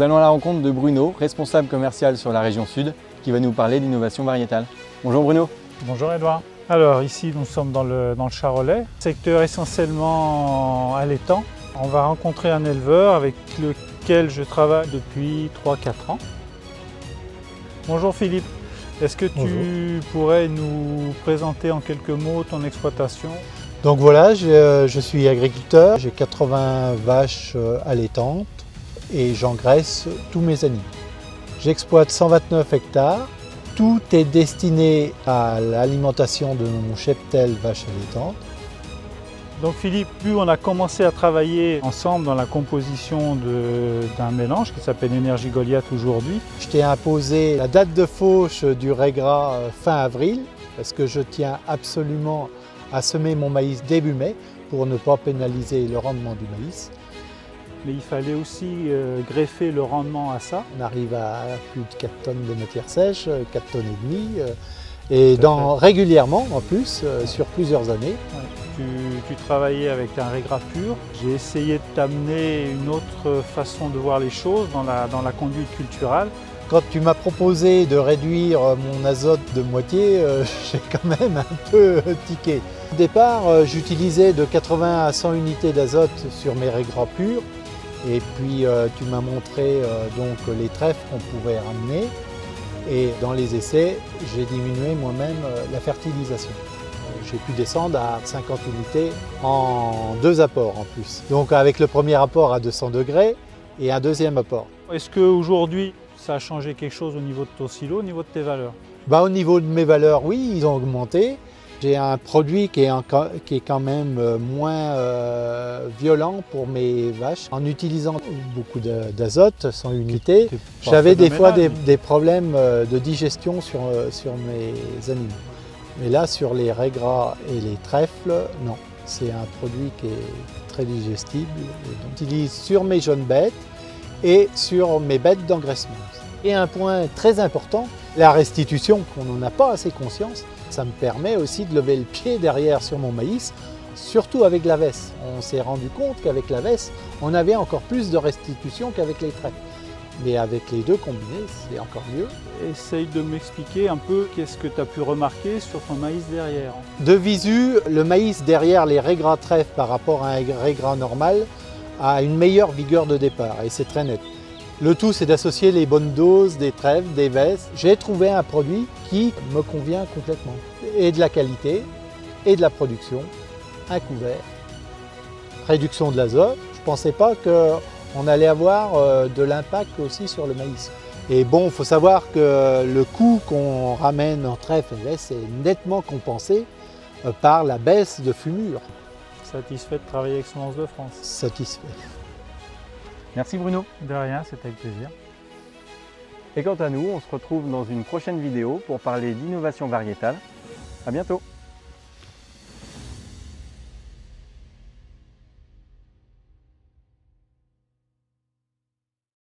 Nous allons à la rencontre de Bruno, responsable commercial sur la région Sud, qui va nous parler d'innovation variétale. Bonjour Bruno. Bonjour Edouard. Alors ici nous sommes dans le Charolais, secteur essentiellement allaitant. On va rencontrer un éleveur avec lequel je travaille depuis 3-4 ans. Bonjour Philippe, est-ce que tu pourrais nous présenter en quelques mots ton exploitation? Donc voilà, je suis agriculteur, j'ai 80 vaches allaitantes et j'engraisse tous mes animaux. J'exploite 129 hectares. Tout est destiné à l'alimentation de mon cheptel vaches allaitantes. Donc Philippe, plus on a commencé à travailler ensemble dans la composition d'un mélange qui s'appelle Énergie Goliath aujourd'hui. Je t'ai imposé la date de fauche du régras fin avril parce que je tiens absolument à semer mon maïs début mai pour ne pas pénaliser le rendement du maïs. Mais il fallait aussi greffer le rendement à ça. On arrive à plus de 4 tonnes de matière sèche, 4 tonnes et demie, et régulièrement en plus, sur plusieurs années. Ouais. Tu travaillais avec un régras pur. J'ai essayé de t'amener une autre façon de voir les choses dans la conduite culturale. Quand tu m'as proposé de réduire mon azote de moitié, j'ai quand même un peu tiqué. Au départ, j'utilisais de 80 à 100 unités d'azote sur mes régras purs. Et puis tu m'as montré donc les trèfles qu'on pouvait ramener. Et dans les essais, j'ai diminué moi-même la fertilisation. J'ai pu descendre à 50 unités en 2 apports en plus. Donc avec le premier apport à 200 degrés et un deuxième apport. Est-ce qu'aujourd'hui, ça a changé quelque chose au niveau de ton silo, au niveau de tes valeurs? Au niveau de mes valeurs, oui, ils ont augmenté. J'ai un produit qui est quand même moins violent pour mes vaches. En utilisant beaucoup d'azote, 100 unités, j'avais des fois des problèmes de digestion sur mes animaux. Mais là, sur les régras et les trèfles, non. C'est un produit qui est très digestible. J'utilise sur mes jeunes bêtes et sur mes bêtes d'engraissement. Et un point très important, la restitution, qu'on n'en a pas assez conscience. Ça me permet aussi de lever le pied derrière sur mon maïs, surtout avec la vesse. On s'est rendu compte qu'avec la vesse, on avait encore plus de restitution qu'avec les trèfles. Mais avec les deux combinés, c'est encore mieux. Essaye de m'expliquer un peu qu'est-ce que tu as pu remarquer sur ton maïs derrière. De visu, le maïs derrière les régras trèfles par rapport à un régras normal a une meilleure vigueur de départ et c'est très net. Le tout, c'est d'associer les bonnes doses des trèfles, des vesses. J'ai trouvé un produit qui me convient complètement. Et de la qualité, et de la production, un couvert, réduction de l'azote. Je ne pensais pas qu'on allait avoir de l'impact aussi sur le maïs. Et bon, il faut savoir que le coût qu'on ramène en trèfle et vesses est nettement compensé par la baisse de fumure. Satisfait de travailler avec Semences de France? Satisfait. Merci Bruno. De rien, c'était avec plaisir. Et quant à nous, on se retrouve dans une prochaine vidéo pour parler d'innovation variétale. À bientôt.